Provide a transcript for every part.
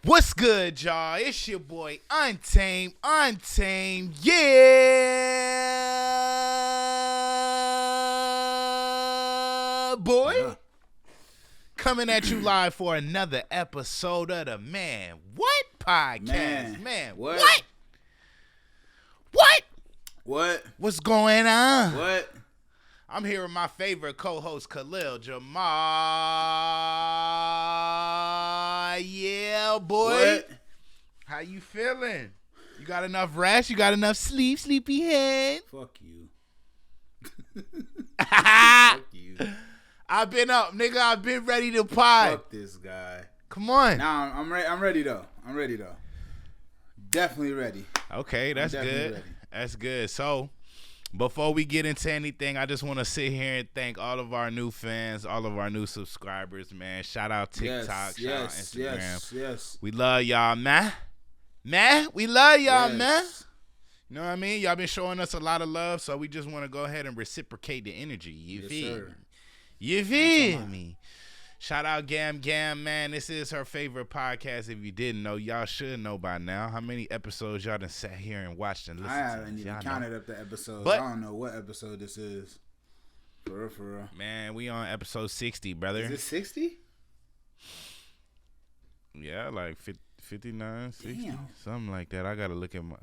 What's good, y'all? It's your boy Untamed, yeah, boy. Yeah. Coming at you live for another episode of the Man What podcast. Man, what? What? What's going on? What? I'm here with my favorite co-host, Khalil, Jamal. Yeah, boy. What? How you feeling? You got enough rest? You got enough sleep, sleepyhead? Fuck you. Fuck Fuck you. I've been up, nigga. I've been ready to pie. Fuck this guy. Come on. Nah, I'm ready though. Definitely ready. Okay, that's good. Ready. That's good. So, before we get into anything, I just want to sit here and thank all of our new fans, all of our new subscribers, man. Shout out TikTok, shout out Instagram. Yes. We love y'all, man. We love y'all, Yes. man. You know what I mean? Y'all been showing us a lot of love, so we just want to go ahead and reciprocate the energy. You Yes, feel sir. me? You feel me? Shout out Gam, man. This is her favorite podcast. If you didn't know, y'all should know by now. How many episodes y'all done sat here and watched and listened I to? haven't even Y'all counted know. up the episodes. But- I don't know what episode this is. For real. Man, we on episode 60, brother. Is it 60? Yeah, like 59, 60, Damn. something like that. I gotta look at my.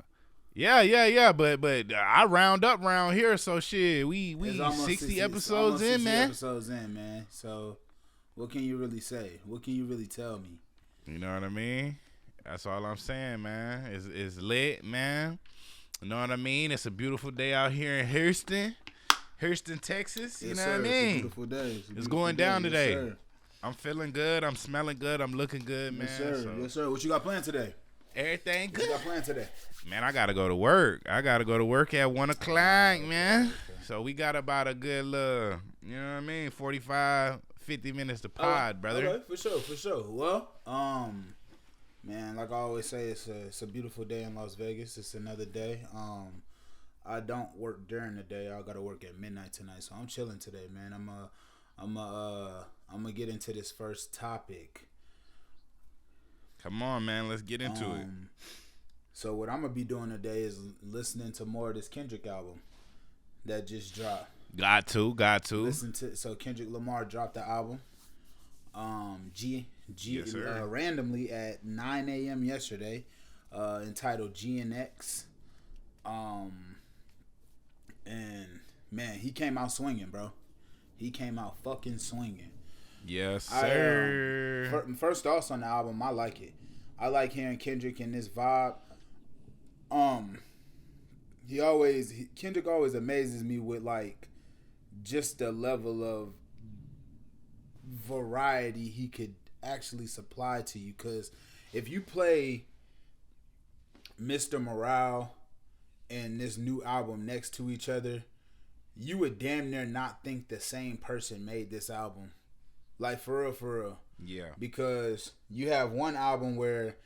Yeah. But I round up round here, so shit. We It's almost 60 it's episodes almost in, 60 man. Episodes in, man. So, what can you really say? What can you really tell me? You know what I mean? That's all I'm saying, man. It's lit, man. You know what I mean? It's a beautiful day out here in Houston, Texas. You Yes, know sir. what I It's a mean? beautiful day. It's a beautiful going day. down Yes, today. sir. I'm feeling good. I'm smelling good. I'm looking good, man. Yes, sir. So Yes, sir. What you got planned today? everything What you good. got planned today? Man, I gotta go to work. at 1:00, man. So we got about a good little, you know what I mean, 45, 50 minutes to pod, brother. Okay, for sure. Well, man, like I always say, it's a beautiful day in Las Vegas. It's another day. I don't work during the day. I gotta work at midnight tonight, so I'm chilling today, man. I'm gonna get into this first topic. Come on, man. Let's get into it. So what I'm gonna be doing today is listening to more of this Kendrick album that just dropped. Got to. So Kendrick Lamar dropped the album. Yes, sir. Randomly at 9 a.m. yesterday, entitled GNX. And man, he came out swinging, bro. He came out fucking swinging. Yes, sir. First thoughts on the album, I like it. I like hearing Kendrick in this vibe. Kendrick always amazes me with like just the level of variety he could actually supply to you. Cause if you play Mr. Morale and this new album next to each other, you would damn near not think the same person made this album. Like for real. Yeah. Because you have one album where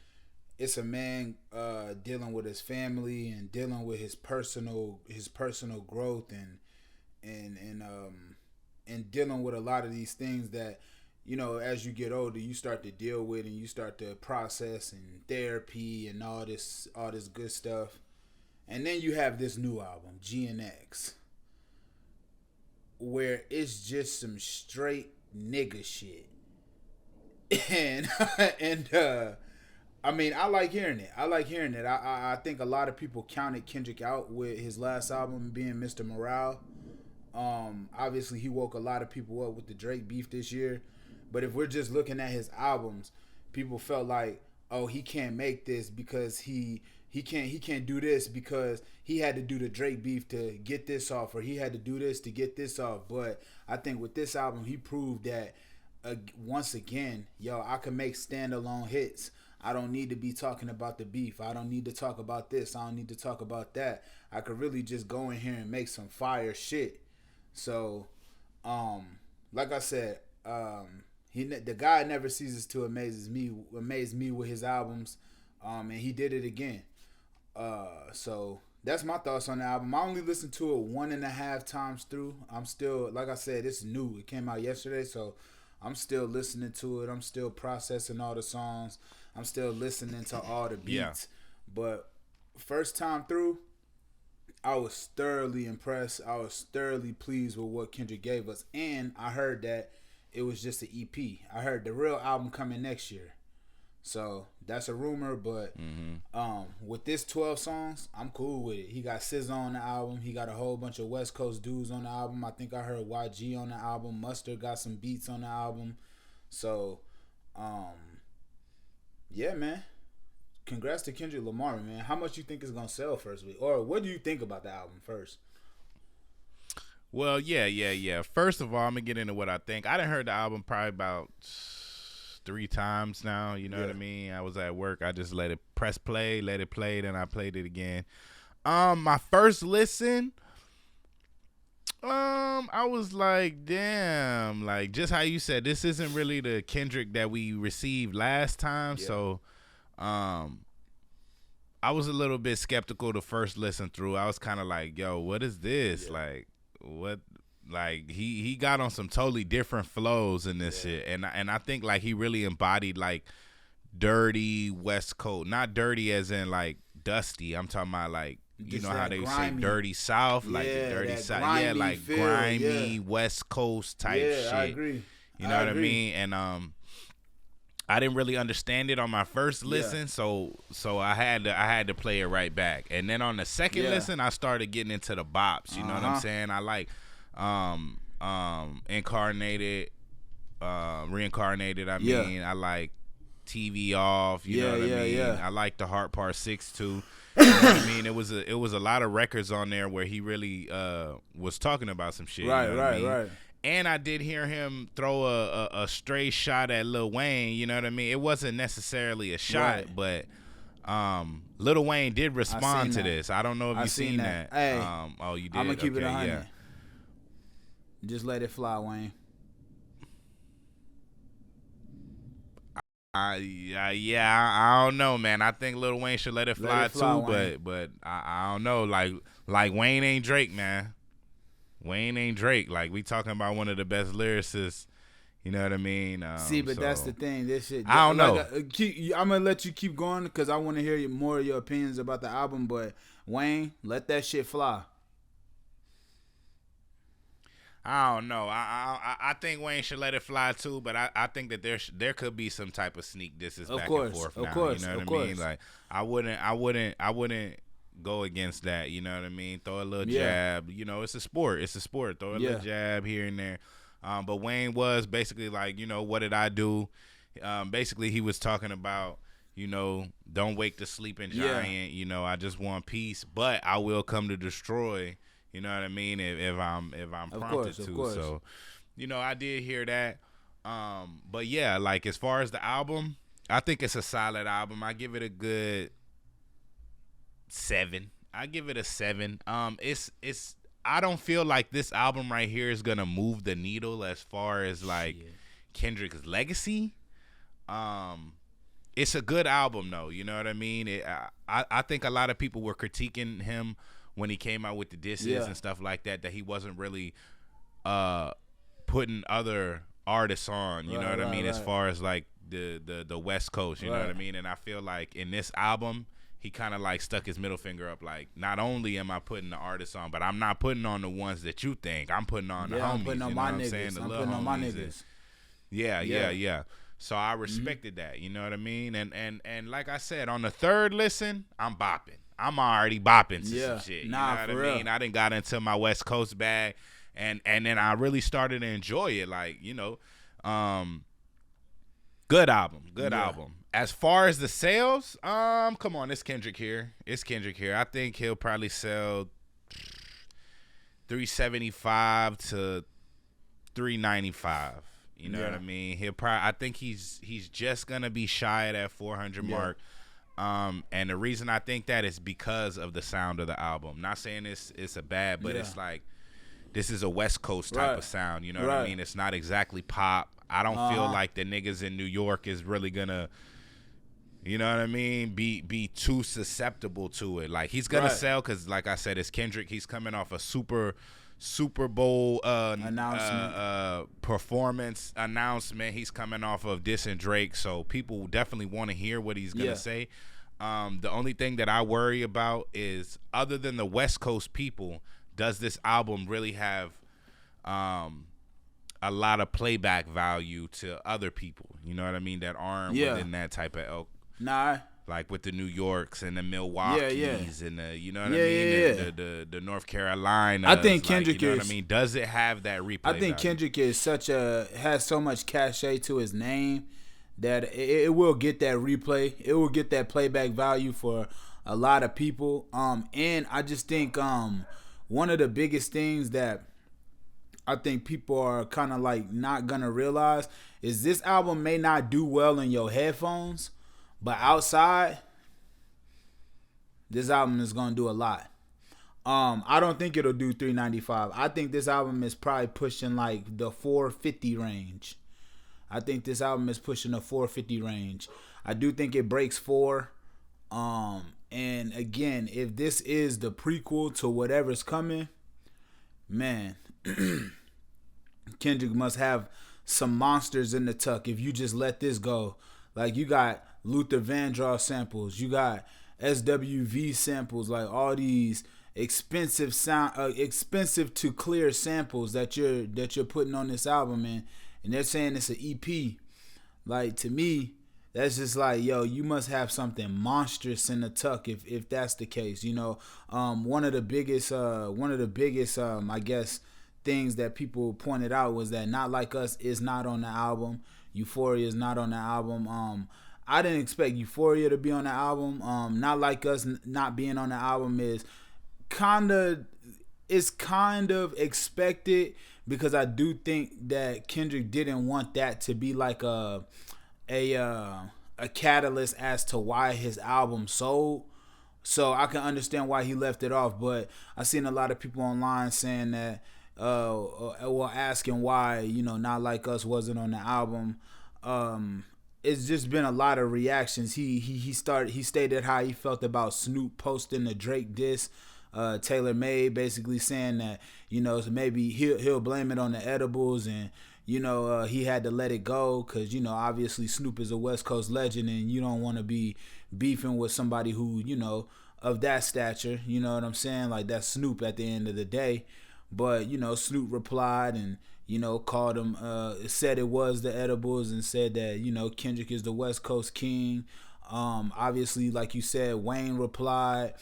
it's a man dealing with his family and dealing with his personal growth and dealing with a lot of these things that, you know, as you get older you start to deal with and you start to process and therapy and all this good stuff. And then you have this new album, GNX, where it's just some straight nigga shit. And I mean, I like hearing it. I think a lot of people counted Kendrick out with his last album being Mr. Morale. Obviously he woke a lot of people up with the Drake beef this year. But if we're just looking at his albums, people felt like, oh, he can't make this because he can't do this because he had to do the Drake beef to get this off, or he had to do this to get this off. But I think with this album, he proved that once again, I can make standalone hits. I don't need to be talking about the beef. I don't need to talk about this. I don't need to talk about that. I could really just go in here and make some fire shit. So, like I said, the guy never ceases to amaze me with his albums, and he did it again. So that's my thoughts on the album. I only listened to it 1.5 times through. I'm still, like I said, it's new. It came out yesterday, so I'm still listening to it. I'm still processing all the songs. I'm still listening to all the beats. Yeah. But first time through, I was thoroughly impressed. I was thoroughly pleased with what Kendrick gave us. And I heard that it was just an EP. I heard the real album coming next year. So that's a rumor, but with this 12 songs, I'm cool with it. He got SZA on the album. He got a whole bunch of West Coast dudes on the album. I think I heard YG on the album. Mustard got some beats on the album. So, yeah, man. Congrats to Kendrick Lamar, man. How much you think it's gonna sell first week, or what do you think about the album first? Well, yeah. First of all, I'm gonna get into what I think. I done heard the album probably about 3 times now. You know what I mean? I was at work. I just let it play, then I played it again. My first listen, I was like, damn, like just how you said, this isn't really the Kendrick that we received last time. Yeah. So, I was a little bit skeptical the first listen through. I was kind of like, yo, what is this? Yeah. Like, what? Like he got on some totally different flows in this shit, and I think like he really embodied like dirty West Coast, not dirty as in like dusty. I'm talking about like you know how they grimy. Say dirty South, like the dirty South, yeah, like feel, grimy West Coast type shit. I agree. You know what I mean? And I didn't really understand it on my first listen, so I had to play it right back, and then on the second listen, I started getting into the bops. You know what I'm saying? I like. Reincarnated. I mean, I like TV off. You know what I mean? I like the Heart Part 6 too. You know what I mean? It was a lot of records on there where he really was talking about some shit. Right. And I did hear him throw a stray shot at Lil Wayne. You know what I mean? It wasn't necessarily a shot, but Lil Wayne did respond to this. I don't know if you've seen that. Hey, oh, you did. I'm gonna keep it 100. Yeah. Just let it fly, Wayne. I don't know, man. I think Lil Wayne should let it fly too, Wayne. but I don't know. Like Wayne ain't Drake, man. Wayne ain't Drake. Like we talking about one of the best lyricists. You know what I mean? See, but that's the thing. This shit. I don't know. I'm gonna let you keep going because I want to hear more of your opinions about the album. But Wayne, let that shit fly. I don't know. I think Wayne should let it fly too, but I think that there could be some type of sneak disses back and forth now. You know what I mean? Like I wouldn't go against that. You know what I mean? Throw a little jab. You know, it's a sport. Throw a little jab here and there. But Wayne was basically like, you know, what did I do? Basically, he was talking about, you know, don't wake the sleeping giant. You know, I just want peace, but I will come to destroy. You know what I mean? If I'm prompted to. So, you know, I did hear that. But yeah, like as far as the album, I think it's a solid album. I give it a good 7. I give it a 7. It's I don't feel like this album right here is gonna move the needle as far as like Kendrick's legacy. It's a good album though. You know what I mean? I think a lot of people were critiquing him when he came out with the disses and stuff like that he wasn't really putting other artists on, you know what I mean, as far as like the West Coast, you know what I mean? And I feel like in this album, he kind of like stuck his middle finger up like, not only am I putting the artists on, but I'm not putting on the ones that you think. I'm putting on the homies, I'm putting on my niggas. Saying? The I'm little putting on my homies niggas. Yeah. So I respected that, you know what I mean? And like I said, on the third listen, I'm bopping. I'm already bopping to some shit. You know what I mean? I done got into my West Coast bag, and then I really started to enjoy it. Like, you know, good album. As far as the sales, come on, it's Kendrick here. I think he'll probably sell 375 to 395. You know what I mean? I think he's just gonna be shy of that 400 mark. And the reason I think that is because of the sound of the album. Not saying it's a bad, but it's like this is a West Coast type of sound. You know what I mean? It's not exactly pop. I don't feel like the niggas in New York is really gonna, you know what I mean, be too susceptible to it. Like he's gonna sell because, like I said, it's Kendrick. He's coming off a super Super Bowl performance announcement. He's coming off of dissing Drake, so people definitely want to hear what he's gonna say. The only thing that I worry about is, other than the West Coast people, does this album really have a lot of playback value to other people? You know what I mean? That aren't within that type of elk. Nah. Like with the New Yorks and the Milwaukees and the, you know what I mean? The North Carolina. I think Kendrick is. You know what I mean? Does it have that replay I think value? Kendrick is has so much cachet to his name that it will get that replay. It will get that playback value for a lot of people. And I just think one of the biggest things that I think people are kind of like not gonna realize is this album may not do well in your headphones, but outside, this album is gonna do a lot. I don't think it'll do 395. I think this album is probably pushing like the 450 range. I think this album is pushing the 450 range. I do think it breaks 4. And again, if this is the prequel to whatever's coming, man, Kendrick must have some monsters in the tuck if you just let this go. Like, you got Luther Vandross samples, you got SWV samples, like all these expensive to clear samples that you're putting on this album, man. And they're saying it's an EP. Like, to me, that's just like, yo, you must have something monstrous in the tuck if that's the case. You know, one of the biggest I guess things that people pointed out was that Not Like Us is not on the album. Euphoria is not on the album. I didn't expect Euphoria to be on the album. Not Like Us not being on the album is kind of expected, because I do think that Kendrick didn't want that to be like a catalyst as to why his album sold. So I can understand why he left it off, but I seen a lot of people online saying that asking why, you know, Not Like Us wasn't on the album. It's just been a lot of reactions. He stated how he felt about Snoop posting the Drake diss, Taylor Made, basically saying that, you know, so maybe he'll blame it on the edibles, and you know, he had to let it go because, you know, obviously Snoop is a West Coast legend, and you don't want to be beefing with somebody who, you know, of that stature. You know what I'm saying? Like, that's Snoop at the end of the day. But, you know, Snoop replied and, you know, called him, said it was the edibles, and said that, you know, Kendrick is the West Coast king. Obviously, like you said, Wayne replied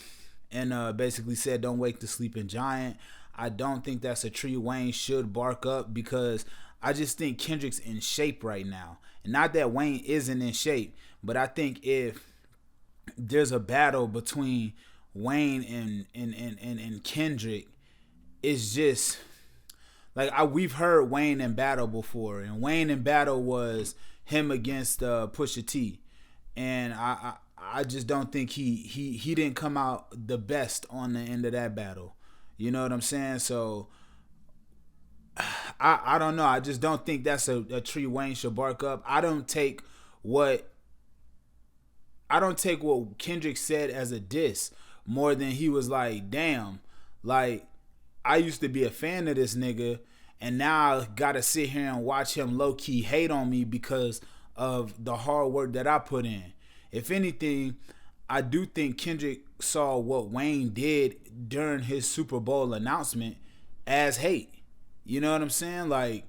and basically said, don't wake the sleeping giant. I don't think that's a tree Wayne should bark up, because I just think Kendrick's in shape right now. And not that Wayne isn't in shape, but I think if there's a battle between Wayne and Kendrick, it's just like, we've heard Wayne in battle before, and Wayne in battle was him against Pusha T, and I just don't think he didn't come out the best on the end of that battle. You know what I'm saying? So I don't know. I just don't think that's a tree Wayne should bark up. I don't take what Kendrick said as a diss, more than he was like, damn, like, I used to be a fan of this nigga, and now I gotta sit here and watch him low-key hate on me because of the hard work that I put in. If anything, I do think Kendrick saw what Wayne did during his Super Bowl announcement as hate. You know what I'm saying? Like,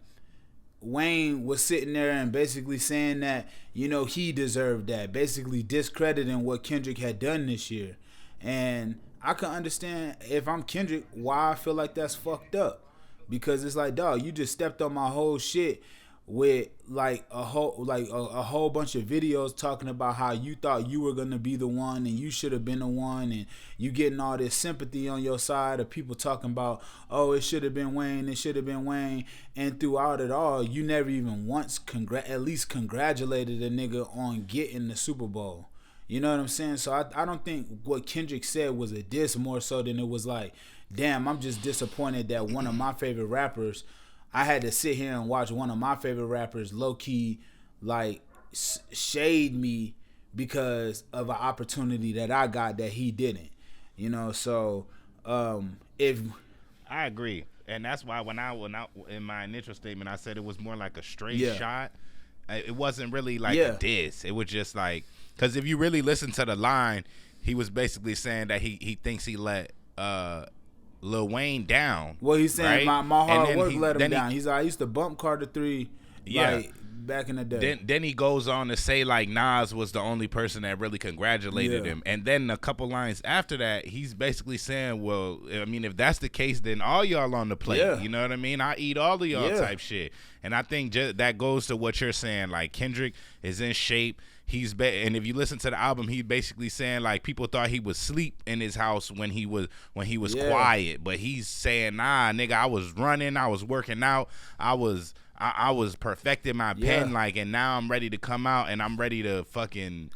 Wayne was sitting there and basically saying that, you know, he deserved that, basically discrediting what Kendrick had done this year. And I can understand, if I'm Kendrick, why I feel like that's fucked up. Because it's like, dog, you just stepped on my whole shit with like a whole bunch of videos talking about how you thought you were gonna be the one and you should have been the one, and you getting all this sympathy on your side of people talking about, oh, it should have been Wayne, and throughout it all, you never even once at least congratulated a nigga on getting the Super Bowl. You know what I'm saying? So I don't think what Kendrick said was a diss, more so than it was like, damn, I'm just disappointed that one of my favorite rappers, I had to sit here and watch one of my favorite rappers low-key like shade me because of an opportunity that I got that he didn't. You know, so if I agree. and that's why when I in my initial statement I said it was more like a straight shot. It wasn't really like a diss. It was just like, because if you really listen to the line, he was basically saying that he thinks he let Lil Wayne down. Well, he's saying right? my hard work let him down. He's like, I used to bump Carter 3 like back in the day. Then he goes on to say like Nas was the only person that really congratulated him. And then a couple lines after that, he's basically saying, well, I mean, if that's the case, then all y'all on the plate. Yeah. You know what I mean? I eat all of y'all type shit. And I think that goes to what you're saying. Like, Kendrick is in shape. And if you listen to the album, he's basically saying like people thought he was asleep in his house when he was quiet, but he's saying, nah, nigga, I was running, I was working out, I was perfecting my pen, like, and now I'm ready to come out and I'm ready to fucking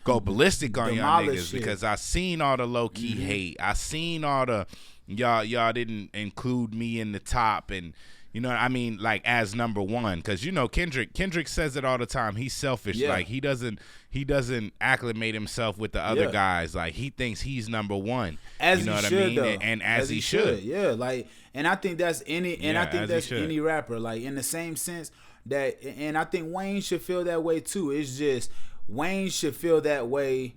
go ballistic on y'all niggas because I seen all the low key hate, I seen all the y'all didn't include me in the top, and you know what I mean, like as number one, because you know Kendrick says it all the time. He's selfish. Like he doesn't acclimate himself with the other guys. Like he thinks he's number one. As you know he what should, I mean? though. And as he should. Yeah, like, and I think that's any rapper. Like in the same sense that, and I think Wayne should feel that way too. It's just Wayne should feel that way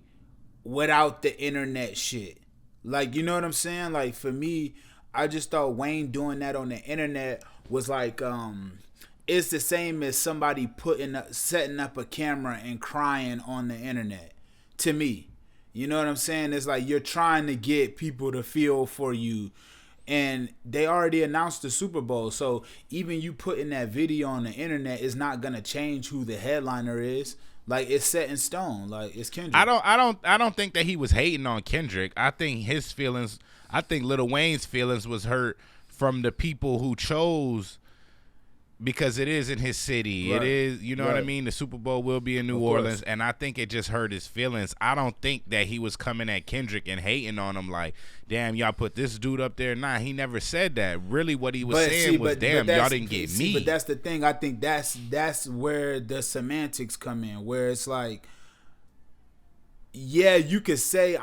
without the internet shit. Like, you know what I'm saying? Like for me, I just thought Wayne doing that on the internet was like, it's the same as somebody setting up a camera and crying on the internet. To me, you know what I'm saying? It's like you're trying to get people to feel for you, and they already announced the Super Bowl. So even you putting that video on the internet is not gonna change who the headliner is. Like, it's set in stone. Like, it's Kendrick. I don't think that he was hating on Kendrick. I think his feelings. I think Lil Wayne's feelings was hurt from the people who chose, because it is in his city. Right. It is, you know what I mean? The Super Bowl will be in New Orleans, and I think it just hurt his feelings. I don't think that he was coming at Kendrick and hating on him like, damn, y'all put this dude up there. Nah, he never said that. Really what he was saying was, damn, y'all didn't get me. But that's the thing. I think that's where the semantics come in, where it's like, yeah, you could say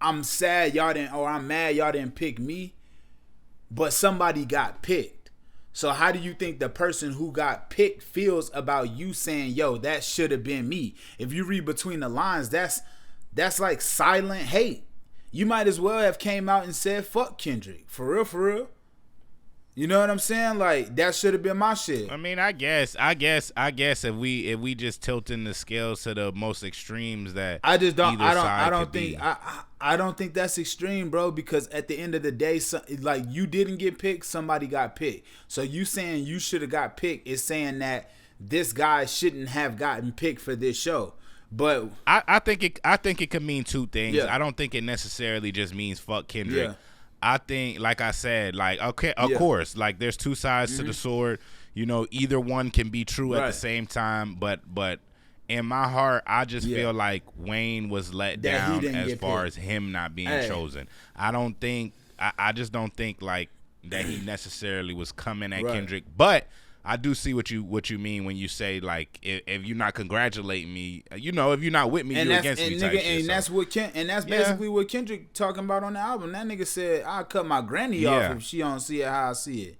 I'm sad y'all didn't, or I'm mad y'all didn't pick me, but somebody got picked. So how do you think the person who got picked feels about you saying, yo, that should have been me? If you read between the lines, that's like silent hate. You might as well have came out and said, fuck Kendrick. For real. You know what I'm saying? Like, that should have been my shit. I mean, I guess if we just tilting the scales to the most extremes, that I don't think that's extreme, bro, because at the end of the day, like, you didn't get picked, somebody got picked. So you saying you should have got picked is saying that this guy shouldn't have gotten picked for this show. But I think it could mean two things. I don't think it necessarily just means fuck Kendrick. I think, like I said, like, okay, of course, like, there's two sides to the sword. You know, either one can be true at the same time. But in my heart, I just feel like Wayne was let down as far as him not being chosen. I just don't think like that he necessarily was coming at Kendrick. But I do see what you mean when you say, like, if you're not congratulating me, you know, if you're not with me, you're against me. Type shit, that's basically what Kendrick talking about on the album. That nigga said, I'll cut my granny off if she don't see it how I see it.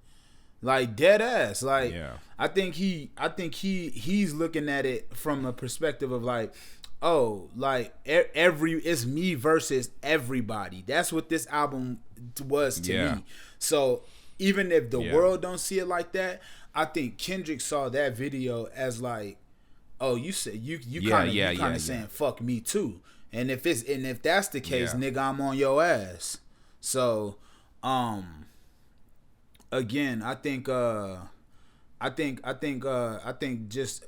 Like, dead ass. Like, I think he's looking at it from a perspective of like, oh, like it's me versus everybody. That's what this album was to me. So even if the world don't see it like that, I think Kendrick saw that video as like, oh, you said you kind of saying fuck me too. And if that's the case, nigga, I'm on your ass. So, again, I think just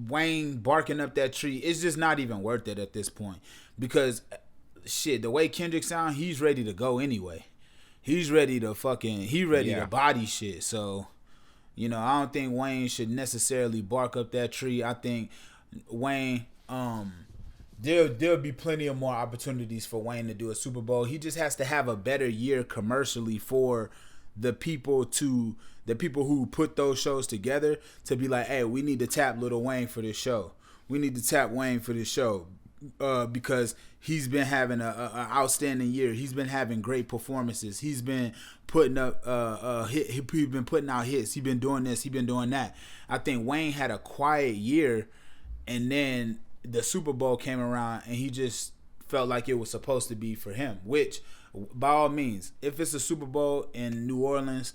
Wayne barking up that tree, it's just not even worth it at this point, because shit, the way Kendrick sound, he's ready to go anyway. He's ready to to body shit. So, you know, I don't think Wayne should necessarily bark up that tree. I think Wayne, there'll be plenty of more opportunities for Wayne to do a Super Bowl. He just has to have a better year commercially for the people who put those shows together to be like, hey, we need to tap Lil Wayne for this show. We need to tap Wayne for this show. because he's been having a outstanding year. He's been having great performances. He's been putting up he's been putting out hits. He's been doing this. He's been doing that. I think Wayne had a quiet year, and then the Super Bowl came around, and he just felt like it was supposed to be for him. Which, by all means, if it's a Super Bowl in New Orleans,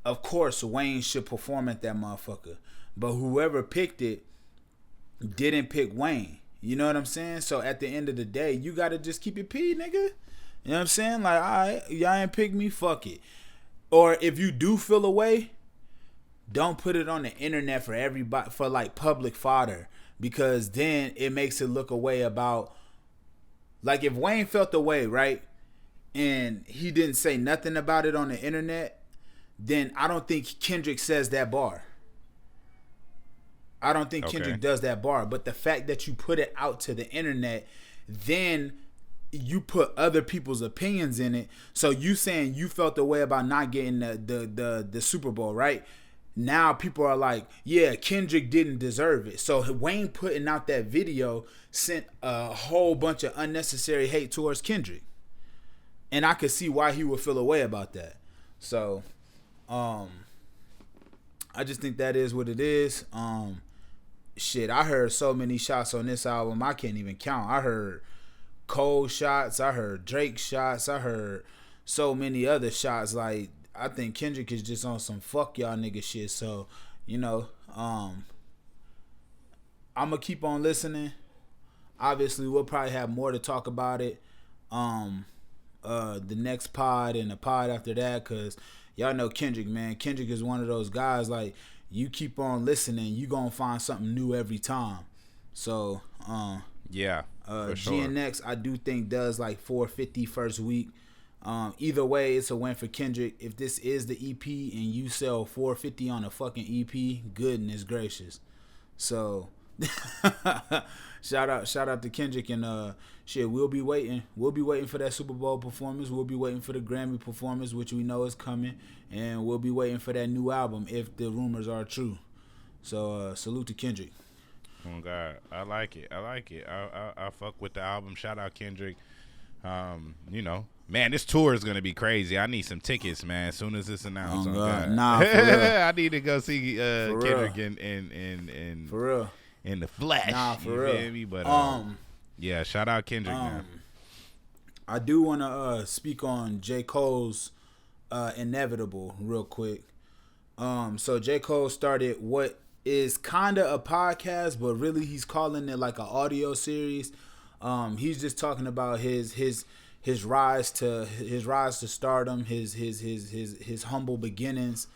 of course Wayne should perform at that motherfucker. But whoever picked it didn't pick Wayne. You know what I'm saying? So at the end of the day, you gotta just keep it P, nigga. You know what I'm saying? Like, alright, y'all ain't pick me, fuck it. Or if you do feel away, don't put it on the internet for everybody, for like public fodder, because then it makes it look away about, like, if Wayne felt away, right, and he didn't say nothing about it on the internet, then I don't think Kendrick says that bar. I don't think Kendrick does that bar. But the fact that you put it out to the internet, then you put other people's opinions in it. So you saying you felt the way about not getting the Super Bowl, right? Now people are like, yeah, Kendrick didn't deserve it. So Wayne putting out that video sent a whole bunch of unnecessary hate towards Kendrick. And I could see why he would feel a way about that. So I just think that is what it is. Shit, I heard so many shots on this album, I can't even count. I heard Cole shots, I heard Drake shots, I heard so many other shots. Like, I think Kendrick is just on some fuck y'all nigga shit. So, you know, I'm gonna keep on listening. Obviously, we'll probably have more to talk about it the next pod and the pod after that, because y'all know Kendrick, man. Kendrick is one of those guys, like, you keep on listening, you gonna find something new every time. So yeah, for sure. GNX, I do think does like 450 first week. Either way, it's a win for Kendrick. If this is the EP and you sell 450 on a fucking EP, goodness gracious. So shout out to Kendrick, and shit, we'll be waiting for that Super Bowl performance. We'll be waiting for the Grammy performance, which we know is coming, and we'll be waiting for that new album if the rumors are true. So salute to Kendrick. Oh God, I like it. I fuck with the album. Shout out Kendrick. You know, man, this tour is gonna be crazy. I need some tickets, man. As soon as it's announced, oh God. Nah, for real. I need to go see Kendrick in for real, in the flesh. Nah, for real. Feel me? But yeah, shout out Kendrick, man. I do want to speak on J. Cole's Inevitable real quick. So J. Cole started what is kind of a podcast, but really he's calling it like an audio series. He's just talking about his rise to stardom, his humble beginnings,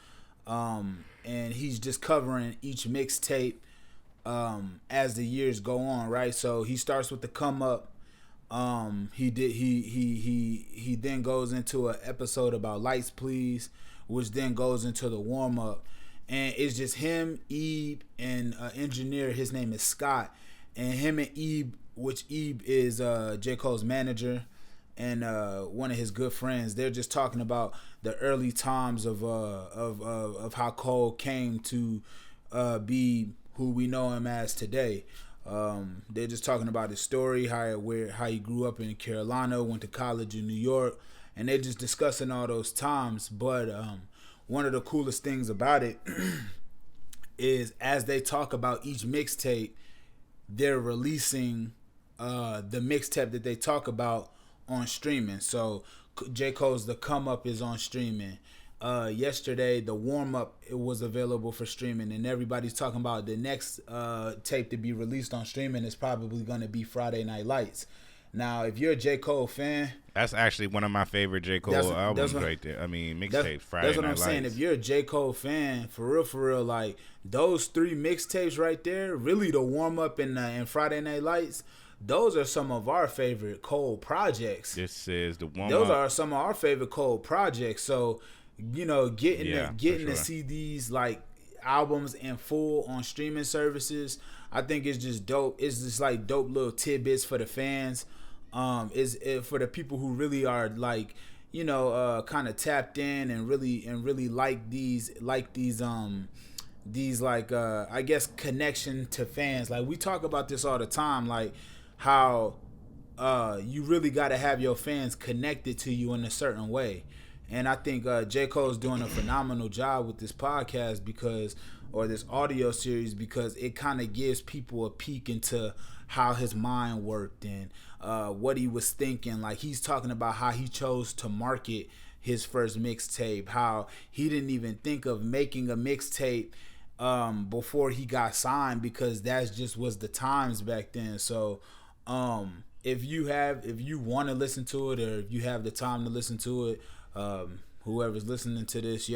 and he's just covering each mixtape as the years go on, right? So he starts with the come up. He then goes into an episode about Lights Please, which then goes into the warm up, and it's just him, Ebe, and an engineer. His name is Scott, and him and Ebe, which Ebe is J. Cole's manager and one of his good friends. They're just talking about the early times of how Cole came to be who we know him as today. They're just talking about his story, how he grew up in Carolina, went to college in New York, and they're just discussing all those times. But one of the coolest things about it is, as they talk about each mixtape, they're releasing the mixtape that they talk about on streaming. So J. Cole's The Come Up is on streaming. Yesterday, the warm up, it was available for streaming, and everybody's talking about the next tape to be released on streaming is probably going to be Friday Night Lights. Now, if you're a J. Cole fan, that's actually one of my favorite J. Cole albums right there. I mean, mixtapes, Friday Night Lights. That's what I'm saying. If you're a J. Cole fan, for real, like, those three mixtapes right there, really the warm up and Friday Night Lights, those are some of our favorite Cole projects. This is the warm up. Those are some of our favorite Cole projects. So, you know, getting to see these like albums in full on streaming services, I think it's just dope. It's just like dope little tidbits for the fans. Is for the people who really are like, you know, kind of tapped in and really like these I guess connection to fans. Like, we talk about this all the time, like how you really got to have your fans connected to you in a certain way. And I think J. Cole's doing a phenomenal job with this podcast or this audio series, because it kind of gives people a peek into how his mind worked and what he was thinking. Like, he's talking about how he chose to market his first mixtape, how he didn't even think of making a mixtape before he got signed, because that just was the times back then. So if you want to listen to it, or if you have the time to listen to it, whoever's listening to this,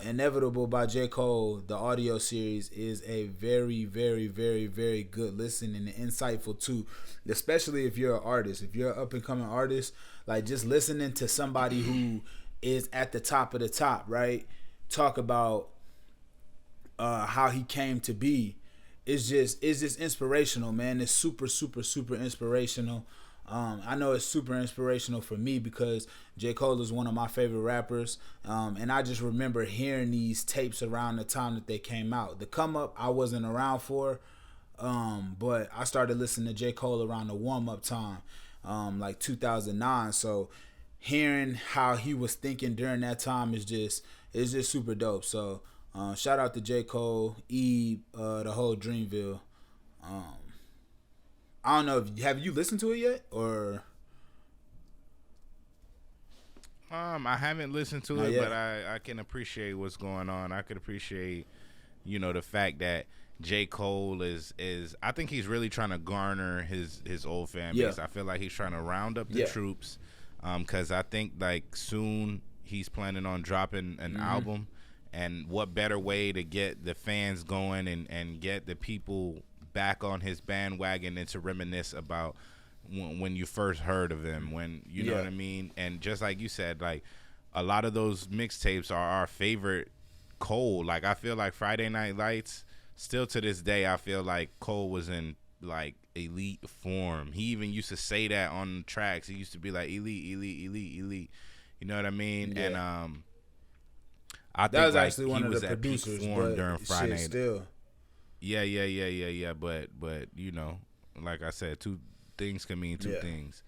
Inevitable by J. Cole, the audio series, is a very, very, very, very good listen, and insightful too, especially if you're an artist. If you're an up-and-coming artist, like, just listening to somebody who is at the top of the top, right, talk about how he came to be, is just inspirational, man. It's super, super, super inspirational. I know it's super inspirational for me because J. Cole is one of my favorite rappers, and I just remember hearing these tapes around the time that they came out. The Come Up, I wasn't around for, but I started listening to J. Cole around the warm-up time, like 2009. So hearing how he was thinking during that time is just super dope. So shout out to J. Cole, the whole Dreamville. I don't know. Have you listened to it yet, or? I haven't listened to it, but I can appreciate what's going on. I could appreciate, the fact that J. Cole is I think he's really trying to garner his old fan base. I feel like he's trying to round up the troops, because I think, like, soon he's planning on dropping an album, and what better way to get the fans going and get the people back on his bandwagon and to reminisce about when you first heard of him, when you know what I mean. And just like you said, like, a lot of those mixtapes are our favorite Cole. Like, I feel like Friday Night Lights, still to this day, I feel like Cole was in, like, elite form. He even used to say that on tracks. He used to be like, elite, elite, elite, elite. You know what I mean? And I think that was actually one of the producers during Friday. Still. Yeah. But like I said, two things can mean two things.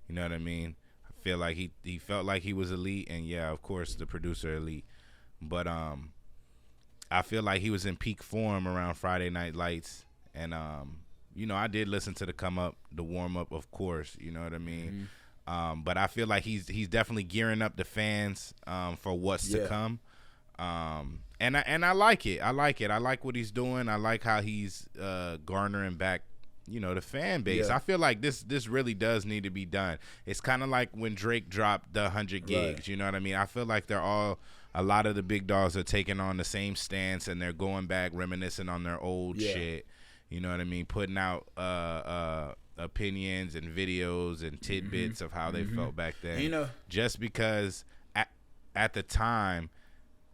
You know what I mean? I feel like he felt like he was elite, and of course the producer elite. But I feel like he was in peak form around Friday Night Lights, and I did listen to the Come Up, the warm up, of course. You know what I mean? But I feel like he's definitely gearing up the fans for what's to come. And I like it. I like what he's doing. I like how he's garnering back, the fan base. I feel like this really does need to be done. It's kind of like when Drake dropped the 100 gigs. Right. You know what I mean? I feel like a lot of the big dogs are taking on the same stance, and they're going back, reminiscing on their old shit. You know what I mean? Putting out opinions and videos and tidbits of how they felt back then. Just because at the time,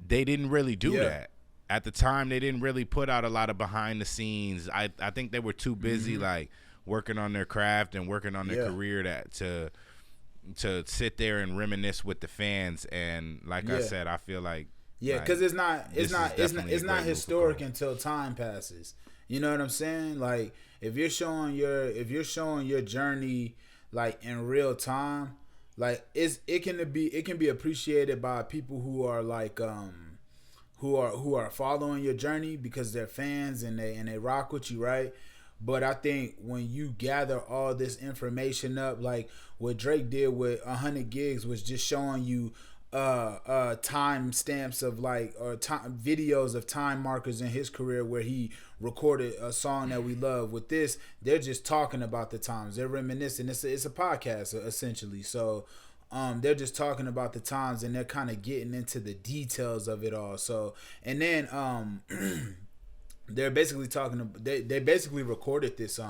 they didn't really do that. At the time, they didn't really put out a lot of behind the scenes. I think they were too busy, like, working on their craft and working on their career to sit there and reminisce with the fans. And like I said, I feel like because it's not historic until time passes. You know what I'm saying? Like, if you're showing your journey, like, in real time, like, it can be appreciated by people who are like who are following your journey because they're fans and they rock with you, right? But I think when you gather all this information up, like what Drake did with 100 gigs, was just showing you time stamps of, like, or time videos of time markers in his career where he recorded a song that we love. With this, they're just talking about the times. They're reminiscing. It's a podcast essentially. So they're just talking about the times, and they're kind of getting into the details of it all. So, and then they're basically they basically recorded this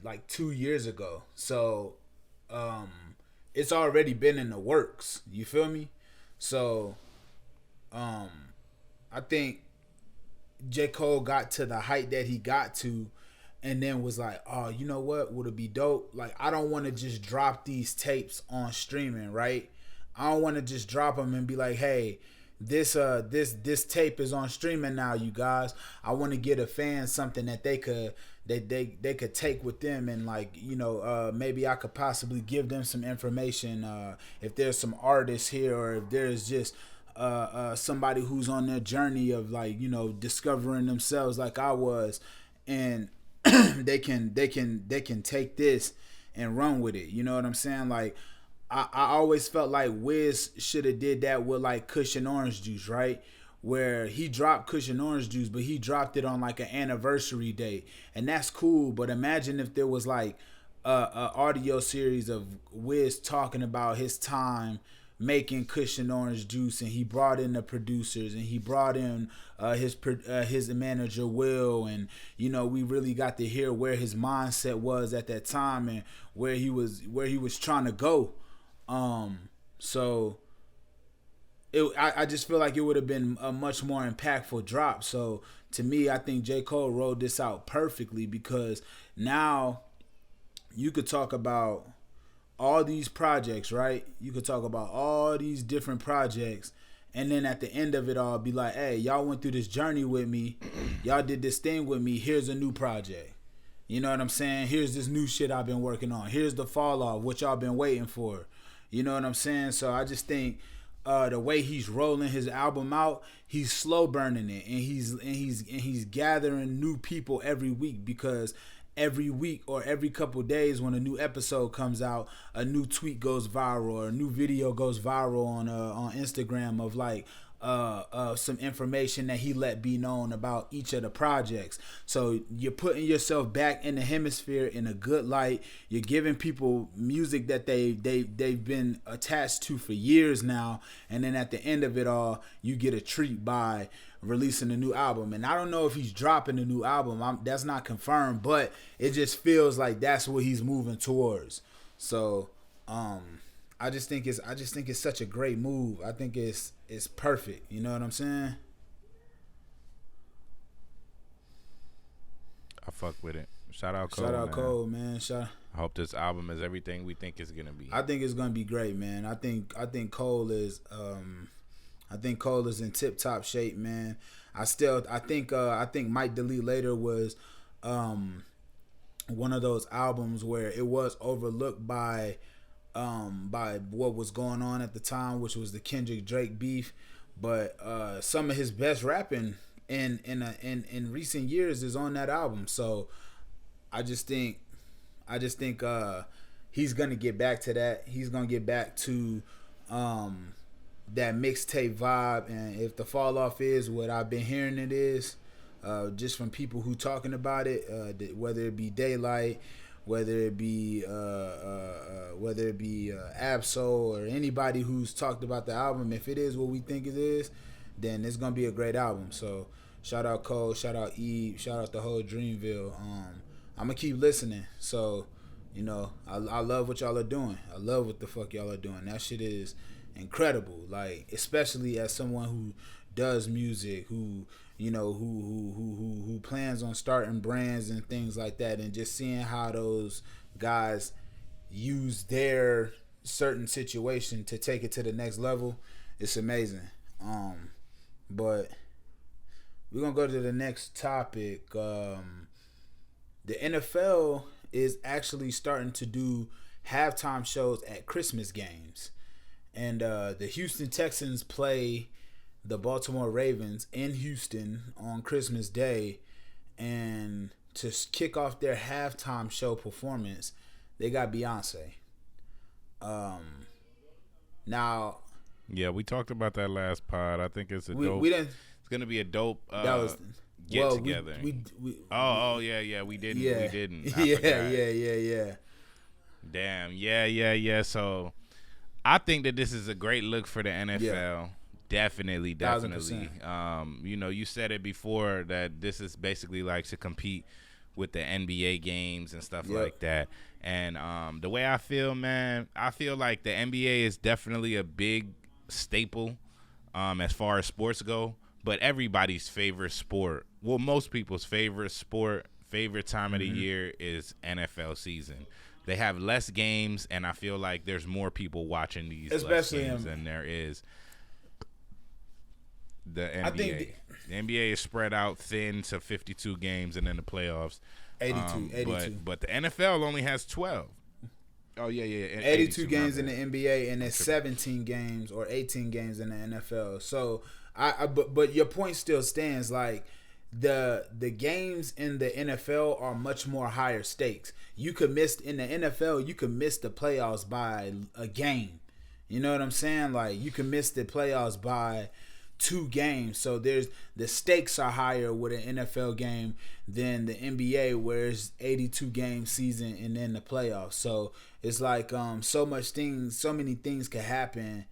like 2 years ago. So it's already been in the works. You feel me? So I think J. Cole got to the height that he got to, and then was like, oh, you know what? Would it be dope? Like, I don't want to just drop these tapes on streaming, right? I don't want to just drop them and be like, hey, this tape is on streaming now, you guys. I want to get a fan something that they they could take with them, and like, you know, maybe I could possibly give them some information, if there's some artists here, or if there's just somebody who's on their journey of, like, you know, discovering themselves like I was, and they can take this and run with it. You know what I'm saying? Like, I always felt like Wiz should have did that with like Kush and Orange Juice, right? Where he dropped Kush and Orange Juice, but he dropped it on like an anniversary date, and that's cool. But imagine if there was like a audio series of Wiz talking about his time making Kush and Orange Juice, and he brought in the producers, and he brought in his manager Will, and you know, we really got to hear where his mindset was at that time and where he was trying to go. So I just feel like it would have been a much more impactful drop. So to me, I think J. Cole rolled this out perfectly, because now you could talk about all these projects, right? You could talk about all these different projects, and then at the end of it all be like, hey, y'all went through this journey with me, y'all did this thing with me, here's a new project. You know what I'm saying? Here's this new shit I've been working on. Here's the fall off, what y'all been waiting for. You know what I'm saying? So I just think the way he's rolling his album out, he's slow burning it, and he's gathering new people every week, because every week or every couple days when a new episode comes out, a new tweet goes viral, or a new video goes viral on Instagram of like some information that he let be known about each of the projects. So you're putting yourself back in the hemisphere in a good light. You're giving people music that they've been attached to for years now, and then at the end of it all, you get a treat by releasing a new album. And I don't know if he's dropping a new album. That's not confirmed, but it just feels like that's what he's moving towards. So I just think it's such a great move. I think it's perfect. You know what I'm saying? I fuck with it. Shout out Cole. Shout out Cole, man. I hope this album is everything we think it's gonna be. I think it's gonna be great, man. I think Cole is in tip top shape, man. I think Might Delete Later was one of those albums where it was overlooked by what was going on at the time, which was the Kendrick Drake beef. But some of his best rapping in recent years is on that album. So I just think he's gonna get back to that. He's gonna get back to that mixtape vibe, and if the fall off is what I've been hearing it is, just from people who talking about it, whether it be Daylight, whether it be Absol, or anybody who's talked about the album, if it is what we think it is, then it's gonna be a great album. So shout out Cole, shout out Eve, shout out the whole Dreamville. I'm gonna keep listening. So, you know, I love what y'all are doing. I love what the fuck y'all are doing. That shit is incredible. Like, especially as someone who does music, who, you know, who plans on starting brands and things like that, and just seeing how those guys use their certain situation to take it to the next level, it's amazing. But we're gonna go to the next topic. The NFL is actually starting to do halftime shows at Christmas games. And the Houston Texans play the Baltimore Ravens in Houston on Christmas Day. And to kick off their halftime show performance, they got Beyonce. Now... Yeah, we talked about that last pod. I think it's we didn't... It's going to be a dope... Get together. We we didn't. Yeah. We didn't. Yeah. Damn. Yeah. So I think that this is a great look for the NFL. Yeah. Definitely. 1000%. You know, you said it before that this is basically like to compete with the NBA games and stuff like that. And the way I feel, man, I feel like the NBA is definitely a big staple as far as sports go. But everybody's favorite sport, well, most people's favorite sport, favorite time of the year is NFL season. They have less games, and I feel like there's more people watching these less games than there is the NBA. The NBA is spread out thin to 52 games, and then the playoffs. But the NFL only has 12. Oh yeah. 82 games in the NBA, and it's 17 games or 18 games in the NFL. So but your point still stands. Like the games in the NFL are much more higher stakes. You could miss in the NFL. You could miss the playoffs by a game. You know what I'm saying? Like you can miss the playoffs by 2 games. So the stakes are higher with an NFL game than the NBA, where it's 82 game season and then the playoffs. So it's like so many things could happen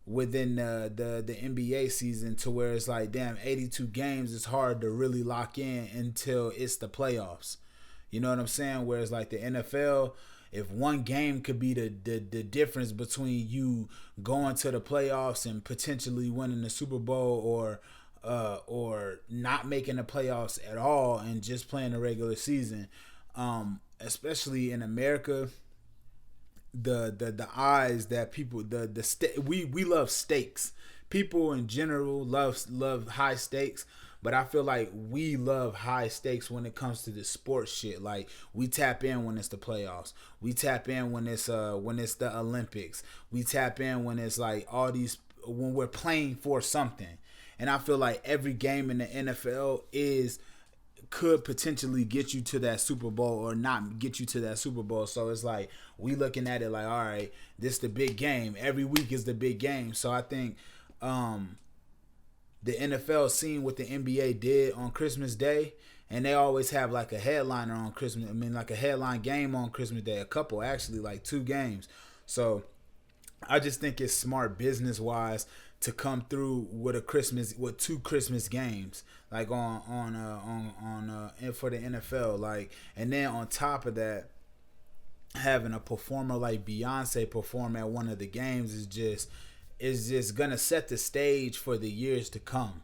within the NBA season, to where it's like, damn, 82 games is hard to really lock in until it's the playoffs. You know what I'm saying? Whereas like the NFL, if one game could be the difference between you going to the playoffs and potentially winning the Super Bowl, or not making the playoffs at all and just playing the regular season, especially in America, the eyes that people we love stakes. People in general love high stakes. But I feel like we love high stakes when it comes to the sports shit. Like we tap in when it's the playoffs. We tap in when it's the Olympics. We tap in when it's like all these, when we're playing for something. And I feel like every game in the NFL could potentially get you to that Super Bowl or not get you to that Super Bowl. So it's like we looking at it like, all right, this the big game. Every week is the big game. So I think the NFL seen what the NBA did on Christmas Day, and they always have like a headliner on Christmas. I mean, like a headline game on Christmas Day. A couple, actually, like 2 games. So I just think it's smart business wise to come through with 2 Christmas games, like on for the NFL. Like, and then on top of that, having a performer like Beyonce perform at one of the games is just gonna set the stage for the years to come.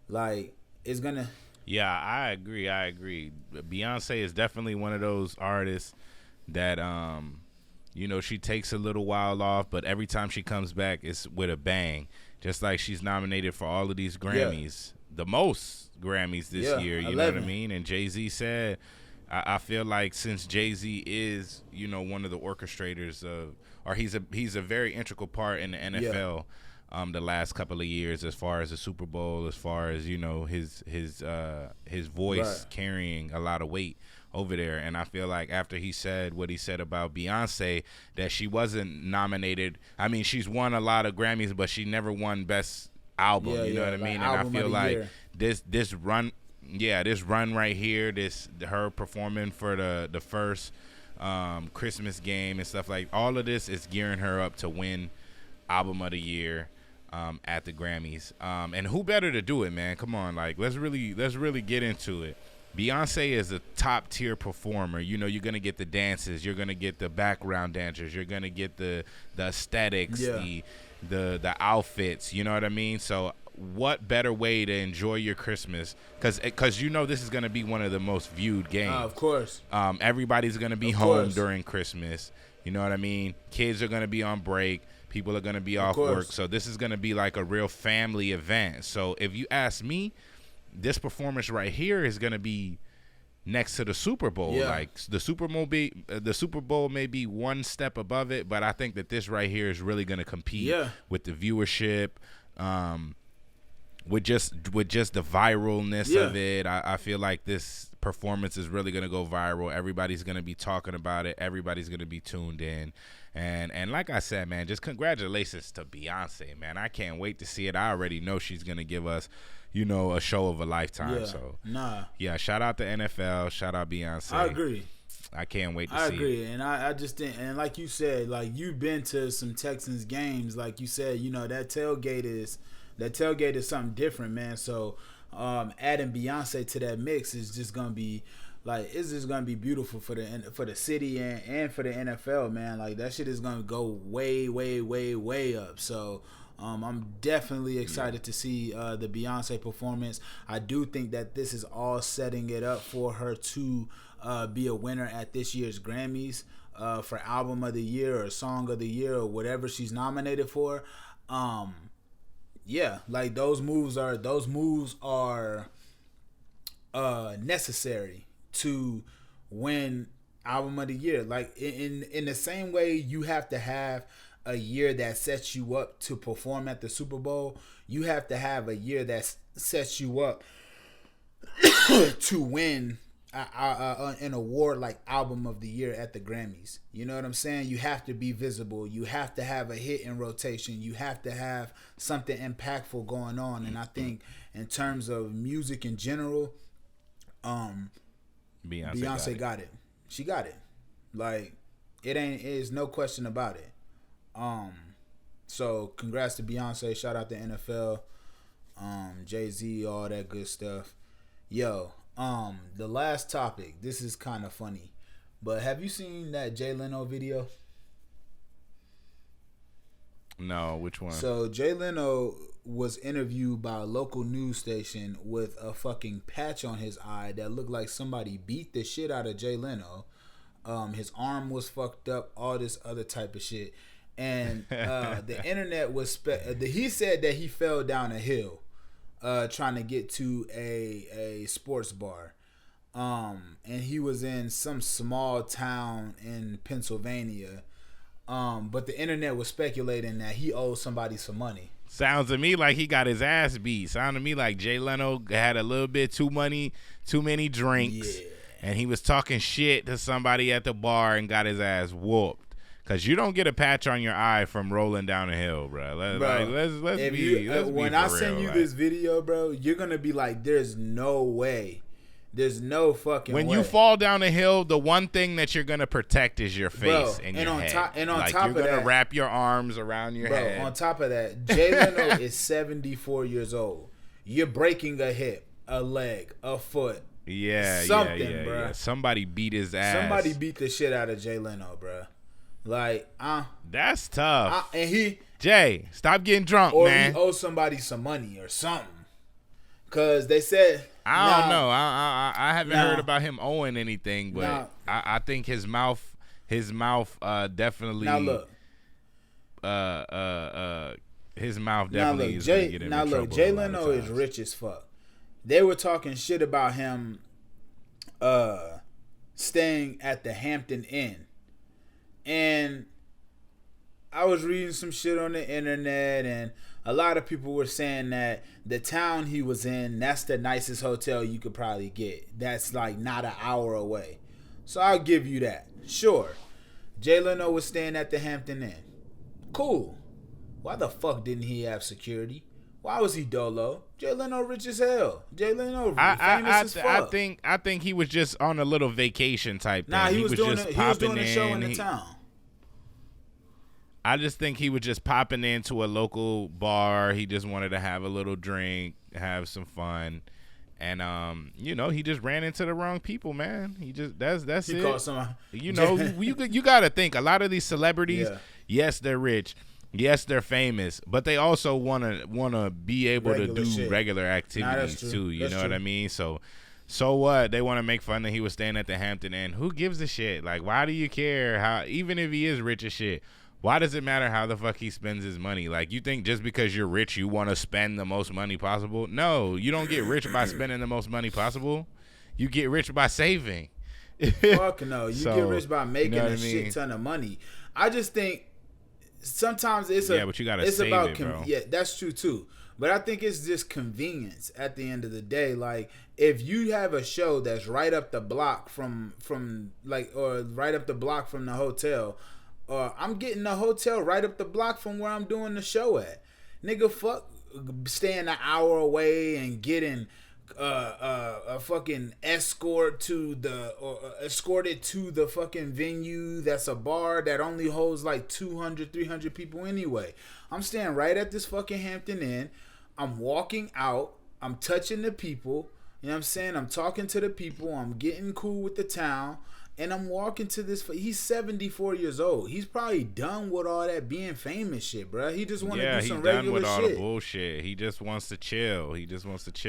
Like, it's gonna. Yeah, I agree. Beyonce is definitely one of those artists that she takes a little while off, but every time she comes back, it's with a bang. Just like she's nominated for all of these Grammys, the most Grammys this year. You 11. Know what I mean? And Jay-Z said, I feel like since Jay-Z is, one of the orchestrators of, or he's a very integral part in the NFL the last couple of years, as far as the Super Bowl, as far as, his voice carrying a lot of weight over there. And I feel like after he said what he said about Beyonce, that she wasn't nominated. I mean, she's won a lot of Grammys, but she never won Best Album. You know what I mean? And I feel like this run right here, her performing for the first Christmas game and stuff, like all of this is gearing her up to win Album of the Year at the Grammys. And who better to do it, man? Come on, like let's really get into it. Beyonce is a top tier performer. You're gonna get the dances, you're gonna get the background dancers, you're gonna get the aesthetics, the outfits. You know what I mean? So what better way to enjoy your Christmas? Because this is gonna be one of the most viewed games. Of course. Everybody's gonna be home during Christmas. You know what I mean? Kids are gonna be on break. People are gonna be off work. So this is gonna be like a real family event. So if you ask me, this performance right here is gonna be next to the Super Bowl. Like the Super Bowl may be one step above it, but I think that this right here is really gonna compete with the viewership, with just the viralness of it. I feel like this performance is really gonna go viral. Everybody's gonna be talking about it. Everybody's gonna be tuned in. And like I said, man, just congratulations to Beyonce, man. I can't wait to see it. I already know she's gonna give us, a show of a lifetime. Shout out to NFL, shout out Beyonce. I agree. I can't wait to see it. I agree. And I just think, and like you said, like you've been to some Texans games, like you said, that tailgate is something different, man. So adding Beyonce to that mix is just gonna be like, it's just gonna be beautiful for the city and for the NFL, man. Like that shit is gonna go way, way, way, way up. So I'm definitely excited to see the Beyonce performance. I do think that this is all setting it up for her to be a winner at this year's Grammys for Album of the Year or Song of the Year or whatever she's nominated for. Like those moves are necessary to win album of the year. Like in the same way you have to have a year that sets you up to perform at the Super Bowl, you have to have a year that sets you up to win an award like album of the year at the Grammys. You know what I'm saying? You have to be visible. You have to have a hit in rotation. You have to have something impactful going on. And I think in terms of music in general, Beyonce got it. She got it. Like, it's no question about it. So congrats to Beyonce. Shout out to NFL, Jay-Z, all that good stuff. Yo, the last topic. This is kind of funny, but have you seen that Jay Leno video? No, which one? So Jay Leno was interviewed by a local news station with a fucking patch on his eye that looked like somebody beat the shit out of Jay Leno. His arm was fucked up, all this other type of shit. And the internet was he said that he fell down a hill trying to get to a sports bar. And he was in some small town in Pennsylvania. But the internet was speculating that he owed somebody some money. Sounds to me like he got his ass beat. Sounds to me like Jay Leno had a little bit too many drinks. Yeah. And he was talking shit to somebody at the bar and got his ass whooped. Because you don't get a patch on your eye from rolling down a hill, bro. Let's be when I send you this video, bro, you're going to be like, there's no way. There's no fucking way. When you fall down a hill, the one thing that you're going to protect is your face and your head. On top of that, you're going to wrap your arms around your head. On top of that, Jay Leno is 74 years old. You're breaking a hip, a leg, a foot. Yeah, something, bro. Yeah. Somebody beat his ass. Somebody beat the shit out of Jay Leno, bro. Like, that's tough. And Jay, stop getting drunk, man. Or he owes somebody some money or something. Cause they said I don't know. I haven't heard about him owing anything, but I think his mouth definitely. Now look. His mouth definitely is gonna get him in trouble. Now look, Jay Leno is rich as fuck. They were talking shit about him staying at the Hampton Inn. And I was reading some shit on the internet, and a lot of people were saying that the town he was in, that's the nicest hotel you could probably get. That's like not an hour away. So I'll give you that. Sure. Jay Leno was staying at the Hampton Inn. Cool. Why the fuck didn't he have security? Why was he dolo? Jay Leno rich as hell. Jay Leno famous as fuck. I think he was just on a little vacation type thing. Nah, he was doing a show in the town. I just think he was just popping into a local bar. He just wanted to have a little drink, have some fun, and he just ran into the wrong people, man. He just that's he it. Caught somebody. You got to think a lot of these celebrities. Yeah. Yes, they're rich. Yes, they're famous, but they also wanna be able to do regular activities too. You know what I mean? So what? They want to make fun that he was staying at the Hampton Inn. Who gives a shit? Like, why do you care? How even if he is rich as shit, why does it matter how the fuck he spends his money? Like, you think just because you're rich, you want to spend the most money possible? No, you don't get rich by spending the most money possible. You get rich by saving. Fuck no, you get rich by making a shit ton of money. I just think. Sometimes but you gotta save about bro. Yeah, that's true too. But I think it's just convenience at the end of the day. Like, if you have a show that's right up the block from right up the block from the hotel, or I'm getting a hotel right up the block from where I'm doing the show at. Nigga, fuck staying an hour away and getting a fucking escorted to the fucking venue that's a bar that only holds like 200, 300 people anyway. I'm staying right at this fucking Hampton Inn. I'm walking out. I'm touching the people. You know what I'm saying? I'm talking to the people. I'm getting cool with the town. And I'm walking to this. He's 74 years old. He's probably done with all that being famous shit, bro. He just want to do some regular shit. Yeah, he's done with all the bullshit. He just wants to chill.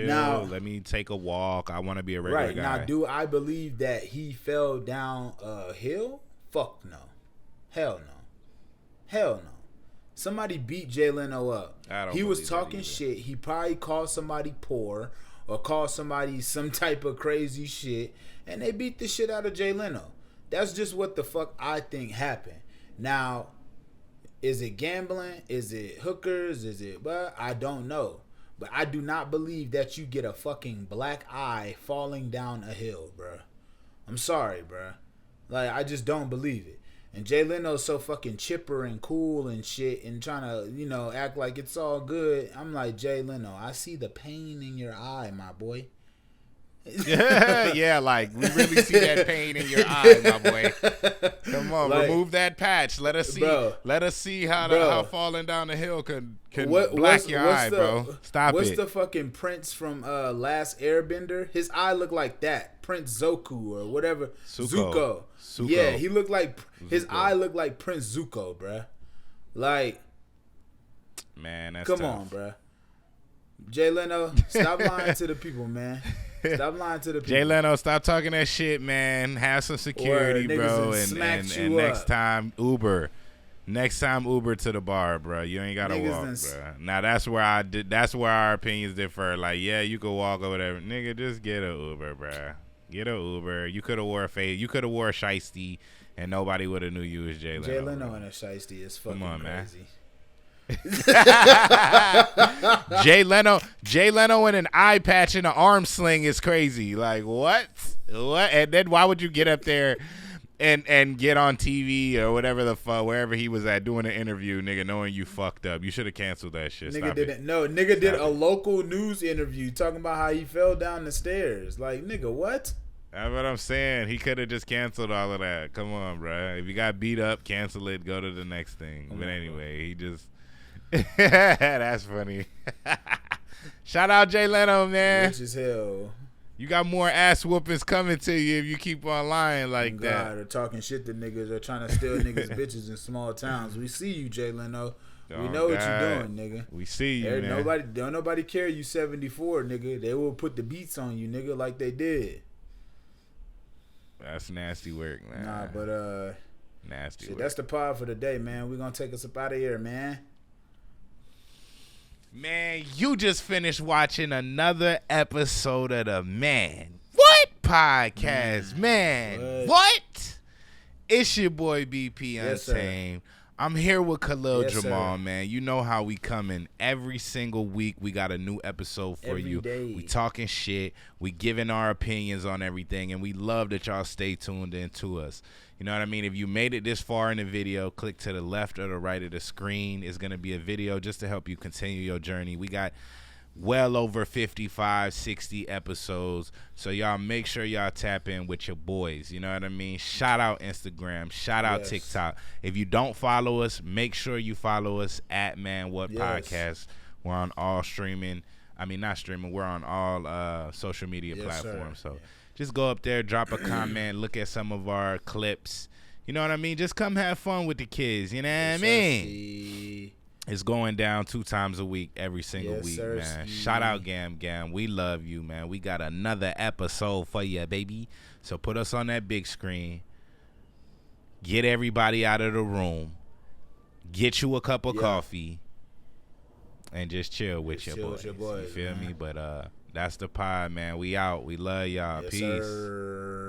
Now, let me take a walk. I want to be a regular guy. Now, do I believe that he fell down a hill? Fuck no. Hell no. Somebody beat Jay Leno up. He was talking shit. He probably called somebody poor. or call somebody some type of crazy shit, and they beat the shit out of Jay Leno. That's just what the fuck I think happened. Now, is it gambling? Is it hookers? Is it, but I don't know. But I do not believe that you get a fucking black eye falling down a hill, bruh. I'm sorry, bruh. Like, I just don't believe it. And Jay Leno's so fucking chipper and cool and shit and trying to, you know, act like it's all good. I'm like, Jay Leno, I see the pain in your eye, my boy. Yeah, like, we really see that pain in your eye, my boy. Come on, like, remove that patch. Let us see. Bro, let us see how falling down the hill can black your eye, bro. Stop what's it. What's the fucking Prince from Last Airbender? His eye looked like that. Prince Zoku or whatever. Zuko. Yeah, he looked like his eye looked like Prince Zuko, bruh. Like, man, that's come tough. on, bruh. Jay Leno, stop lying to the people, man. Stop lying to the people. Jay Leno, stop talking that shit, man. Have some security, bro. And next time, Uber. Next time, Uber to the bar, bro. You ain't gotta walk, bro. Now that's where that's where our opinions differ. Like, yeah, you could walk or whatever, nigga. Just get an Uber, bro. Get an Uber. You could have wore a face. You could have wore a shiesty, and nobody would have knew you was Jay Leno. Jay Leno and a shiesty is fucking crazy. Jay Leno and an eye patch and an arm sling is crazy. Like, what? And then why would you get up there and get on TV or whatever the fuck, wherever he was at doing an interview, nigga, knowing you fucked up? You should have canceled that shit. Nigga didn't. No, nigga did a local news interview talking about how he fell down the stairs. Like, nigga, what? That's what I'm saying. He could have just canceled all of that. Come on, bro. If you got beat up, cancel it. Go to the next thing. But anyway, he just. That's funny. Shout out Jay Leno, man. Rich as hell. You got more ass whoopings coming to you if you keep on lying like that. Or talking shit to niggas or trying to steal niggas' bitches in small towns. We see you, Jay Leno. We know what you're doing, nigga. We see you, man. Don't nobody care you 74, nigga. They will put the beats on you, nigga, like they did. That's nasty work, man. Nah, but nasty work. That's the pod for the day, man. We're gonna take us up out of here, man. Man, you just finished watching another episode of the What Podcast, man. What? It's your boy BP Untamed. I'm here with Khalil Jamal, man. You know how we come in every single week. We got a new episode for you. Day. We talking shit. We giving our opinions on everything, and we love that y'all stay tuned in to us. You know what I mean? If you made it this far in the video, click to the left or the right of the screen. It's going to be a video just to help you continue your journey. We got well over 55, 60 episodes. So y'all make sure y'all tap in with your boys. You know what I mean? Shout out Instagram. Shout out TikTok. If you don't follow us, make sure you follow us at Podcast. We're on all streaming. I mean, not streaming. We're on all social media platforms. So just go up there, drop a comment, look at some of our clips. You know what I mean? Just come have fun with the kids. You know what I mean? It's going down 2 times a week, every single week, man. Shout out Gam Gam. We love you, man. We got another episode for you, baby. So put us on that big screen. Get everybody out of the room. Get you a cup of coffee. And just chill with your boys. You feel me? But that's the pod, man. We out. We love y'all. Peace. Sir.